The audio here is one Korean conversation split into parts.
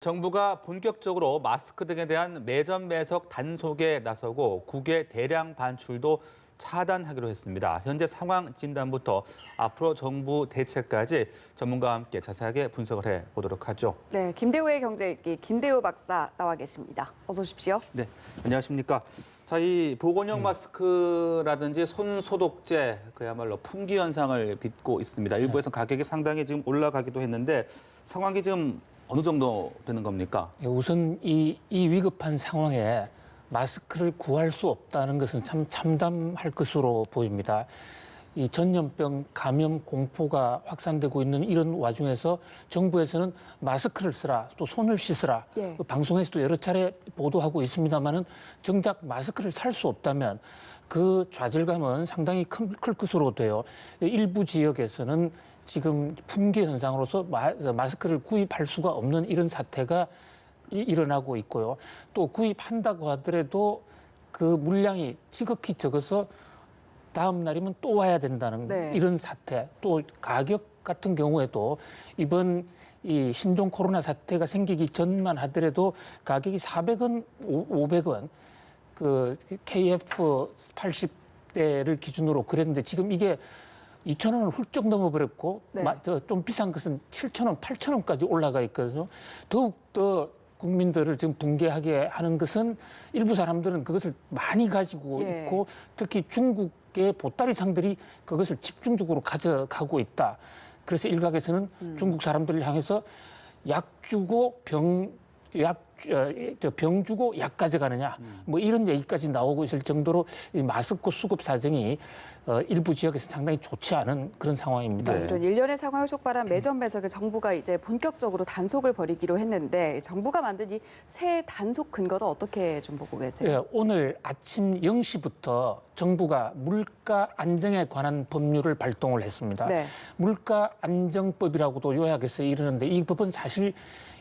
정부가 본격적으로 마스크 등에 대한 매점 매석 단속에 나서고 국외 대량 반출도 차단하기로 했습니다. 현재 상황 진단부터 앞으로 정부 대책까지 전문가와 함께 자세하게 분석을 해보도록 하죠. 네, 김대우의 경제읽기 김대우 박사 나와 계십니다. 어서 오십시오. 네, 안녕하십니까. 자, 이 보건용 마스크라든지 손 소독제 그야말로 품귀 현상을 빚고 있습니다. 일부에서 가격이 상당히 지금 올라가기도 했는데 상황이 지금 어느 정도 되는 겁니까? 우선 이 위급한 상황에 마스크를 구할 수 없다는 것은 참 참담할 것으로 보입니다. 이 전염병 감염 공포가 확산되고 있는 이런 와중에서 정부에서는 마스크를 쓰라, 또 손을 씻으라. 방송에서도 여러 차례 보도하고 있습니다만은 정작 마스크를 살 수 없다면 그 좌절감은 상당히 클 것으로 돼요. 일부 지역에서는 지금 품귀 현상으로서 마스크를 구입할 수가 없는 이런 사태가 일어나고 있고요. 또 구입한다고 하더라도 그 물량이 지극히 적어서 다음 날이면 또 와야 된다는 이런 사태. 또 가격 같은 경우에도 이번 이 신종 코로나 사태가 생기기 전만 하더라도 가격이 400원, 500원, 그 KF80대를 기준으로 그랬는데 지금 이게 2,000원을 훌쩍 넘어버렸고 좀 비싼 것은 7,000원, 8,000원까지 올라가 있거든요. 더욱더 국민들을 지금 붕괴하게 하는 것은 일부 사람들은 그것을 많이 가지고 있고 특히 중국의 보따리상들이 그것을 집중적으로 가져가고 있다. 그래서 일각에서는 중국 사람들을 향해서 약 주고 병 주고 약 가져가느냐 뭐 이런 얘기까지 나오고 있을 정도로 이 마스크 수급 사정이 일부 지역에서 상당히 좋지 않은 그런 상황입니다. 이런 일련의 상황을 촉발한 매점 매석에 정부가 이제 본격적으로 단속을 벌이기로 했는데 정부가 만든 이 새 단속 근거는 어떻게 좀 보고 계세요? 네, 오늘 아침 0시부터 정부가 물가 안정에 관한 법률을 발동을 했습니다. 물가 안정법이라고도 요약해서 이르는데 이 법은 사실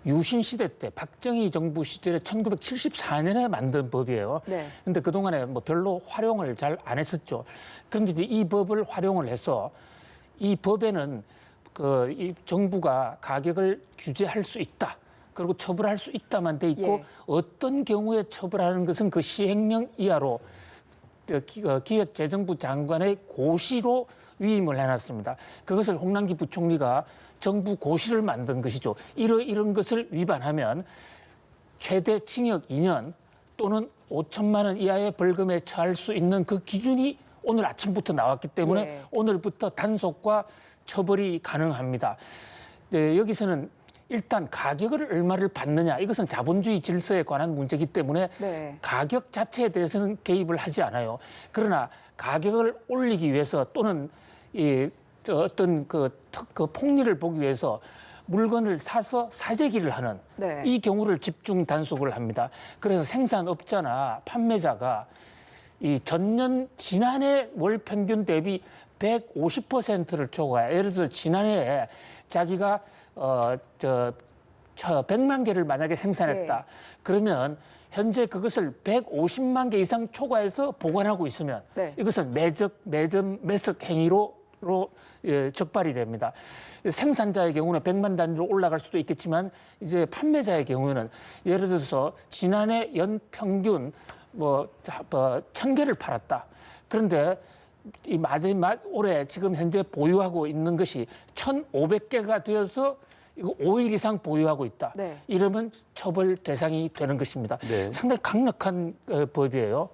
유신 시대 때 박정희 정부 시절에 1974년에 만든 법이에요. 근데 그동안에 뭐 별로 활용을 잘 안 했었죠. 그런데 이제 이 법을 활용을 해서 이 법에는 이 정부가 가격을 규제할 수 있다. 그리고 처벌할 수 있다만 돼 있고 어떤 경우에 처벌하는 것은 그 시행령 이하로 기획재정부 장관의 고시로 위임을 해놨습니다. 그것을 홍남기 부총리가 정부 고시를 만든 것이죠. 이런 것을 위반하면 최대 징역 2년 또는 5천만 원 이하의 벌금에 처할 수 있는 그 기준이 오늘 아침부터 나왔기 때문에 오늘부터 단속과 처벌이 가능합니다. 여기서는 일단 가격을 얼마를 받느냐 이것은 자본주의 질서에 관한 문제이기 때문에 가격 자체에 대해서는 개입을 하지 않아요. 그러나 가격을 올리기 위해서 또는 어떤 그 폭리를 보기 위해서 물건을 사서 사재기를 하는 이 경우를 집중 단속을 합니다. 그래서 생산업자나 판매자가 이 지난해 월 평균 대비 150%를 초과해. 예를 들어서 지난해에 자기가 100만 개를 만약에 생산했다. 그러면 현재 그것을 150만 개 이상 초과해서 보관하고 있으면 이것은 매점 매석 행위로 적발이 됩니다. 생산자의 경우는 100만 단위로 올라갈 수도 있겠지만 이제 판매자의 경우는 예를 들어서 지난해 연 평균 1,000개를 팔았다. 그런데 올해 지금 현재 보유하고 있는 것이 1,500개가 되어서 이거 5일 이상 보유하고 있다. 이러면 처벌 대상이 되는 것입니다. 상당히 강력한 법이에요.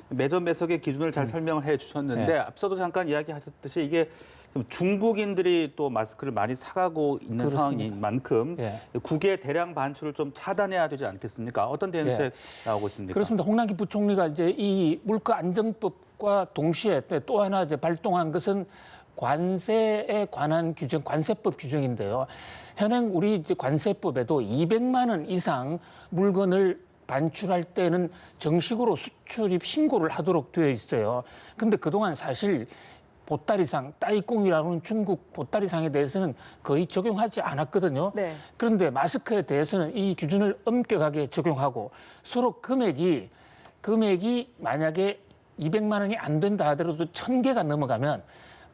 매점 매석의 기준을 잘 설명을 해주셨는데 앞서도 잠깐 이야기하셨듯이 이게 좀 중국인들이 또 마스크를 많이 사가고 있는 상황인 만큼 국외 대량 반출을 좀 차단해야 되지 않겠습니까? 어떤 대응책 나오고 있습니까? 그렇습니다. 홍남기 부총리가 이제 이 물가 안정법과 동시에 또 하나 이제 발동한 것은 관세에 관한 규정, 관세법 규정인데요. 현행 우리 이제 관세법에도 200만 원 이상 물건을 반출할 때는 정식으로 수출입 신고를 하도록 되어 있어요. 근데 그동안 사실 보따리상, 따이꿍이라는 중국 보따리상에 대해서는 거의 적용하지 않았거든요. 그런데 마스크에 대해서는 이 기준을 엄격하게 적용하고 서로 금액이 만약에 200만 원이 안 된다 하더라도 1,000개가 넘어가면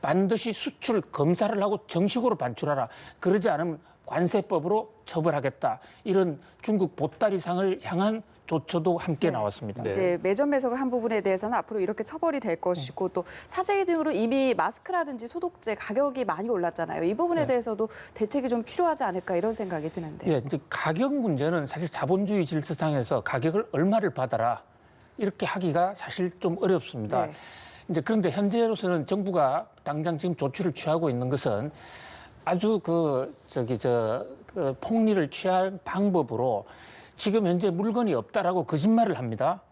반드시 수출 검사를 하고 정식으로 반출하라. 그러지 않으면 관세법으로 처벌하겠다. 이런 중국 보따리상을 향한 조처도 함께 나왔습니다. 네. 이제 매점 매석을 한 부분에 대해서는 앞으로 이렇게 처벌이 될 것이고 또 사재기 등으로 이미 마스크라든지 소독제 가격이 많이 올랐잖아요. 이 부분에 대해서도 대책이 좀 필요하지 않을까 이런 생각이 드는데. 예, 이제 가격 문제는 사실 자본주의 질서상에서 가격을 얼마를 받아라 이렇게 하기가 사실 좀 어렵습니다. 네. 이제 그런데 현재로서는 정부가 당장 지금 조치를 취하고 있는 것은 아주 그 폭리를 취할 방법으로 지금 현재 물건이 없다라고 거짓말을 합니다.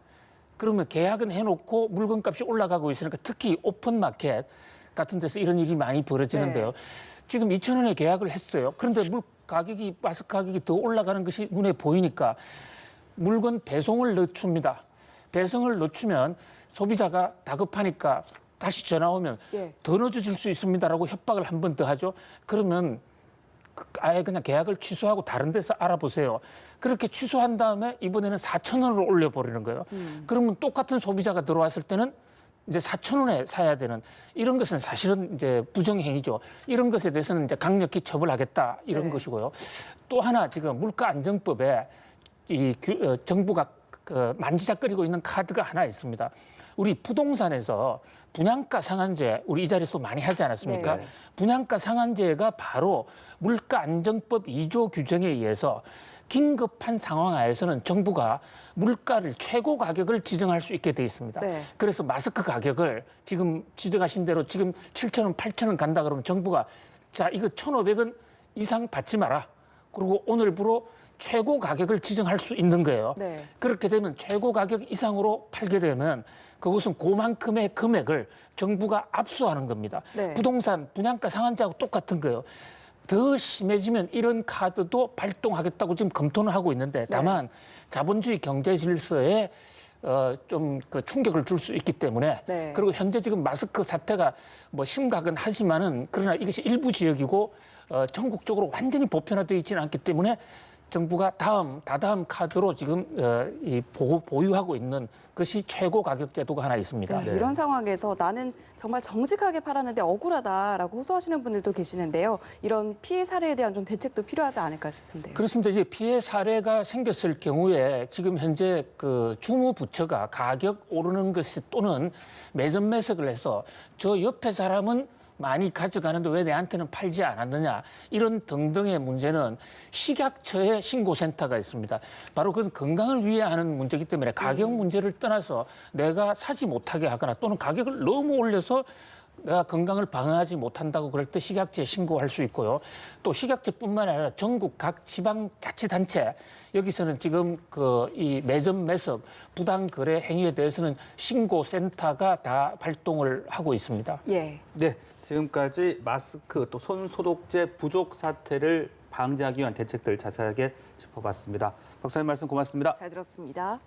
그러면 계약은 해놓고 물건값이 올라가고 있으니까 특히 오픈마켓 같은 데서 이런 일이 많이 벌어지는데요. 지금 2,000원에 계약을 했어요. 그런데 마스크 가격이 더 올라가는 것이 눈에 보이니까 물건 배송을 늦춥니다. 배송을 늦추면 소비자가 다급하니까 다시 전화 오면 더 늦어질 수 있습니다라고 협박을 한 번 더 하죠. 그러면 아예 그냥 계약을 취소하고 다른 데서 알아보세요. 그렇게 취소한 다음에 이번에는 4,000원으로 올려버리는 거예요. 그러면 똑같은 소비자가 들어왔을 때는 이제 4,000원에 사야 되는 이런 것은 사실은 이제 부정행위죠. 이런 것에 대해서는 이제 강력히 처벌하겠다 이런 것이고요. 또 하나 지금 물가안정법에 정부가 만지작거리고 있는 카드가 하나 있습니다. 우리 부동산에서 분양가 상한제 우리 이 자리에서 많이 하지 않았습니까? 네. 분양가 상한제가 바로 물가안정법 2조 규정에 의해서 긴급한 상황 하에서는 정부가 물가를 최고 가격을 지정할 수 있게 돼 있습니다. 네. 그래서 마스크 가격을 지금 지적하신 대로 지금 7,000원, 8,000원 간다 그러면 정부가 자 이거 1,500원 이상 받지 마라. 그리고 오늘부로 최고 가격을 지정할 수 있는 거예요. 네. 그렇게 되면 최고 가격 이상으로 팔게 되면 그것은 그만큼의 금액을 정부가 압수하는 겁니다. 네. 부동산 분양가 상한제하고 똑같은 거예요. 더 심해지면 이런 카드도 발동하겠다고 지금 검토는 하고 있는데 다만 자본주의 경제 질서에 좀 그 충격을 줄 수 있기 때문에 그리고 현재 지금 마스크 사태가 뭐 심각은 하지만은 그러나 이것이 일부 지역이고 전국적으로 완전히 보편화되어 있지는 않기 때문에 정부가 다다음 카드로 지금 보유하고 있는 것이 최고 가격 제도가 하나 있습니다. 네, 이런 상황에서 나는 정말 정직하게 팔았는데 억울하다라고 호소하시는 분들도 계시는데요. 이런 피해 사례에 대한 좀 대책도 필요하지 않을까 싶은데요. 그렇습니다. 이제 피해 사례가 생겼을 경우에 지금 현재 그 주무부처가 가격 오르는 것이 또는 매점 매석을 해서 저 옆에 사람은 많이 가져가는데 왜 내한테는 팔지 않았느냐 이런 등등의 문제는 식약처의 신고센터가 있습니다. 바로 그건 건강을 위해 하는 문제이기 때문에 가격 문제를 떠나서 내가 사지 못하게 하거나 또는 가격을 너무 올려서 내가 건강을 방어하지 못한다고 그럴 때 식약처에 신고할 수 있고요. 또 식약처뿐만 아니라 전국 각 지방자치단체 여기서는 지금 이 매점 매석 부당 거래 행위에 대해서는 신고센터가 다 발동을 하고 있습니다. 예. 네, 지금까지 마스크 또 손 소독제 부족 사태를 방지하기 위한 대책들 자세하게 짚어봤습니다. 박사님 말씀 고맙습니다. 잘 들었습니다.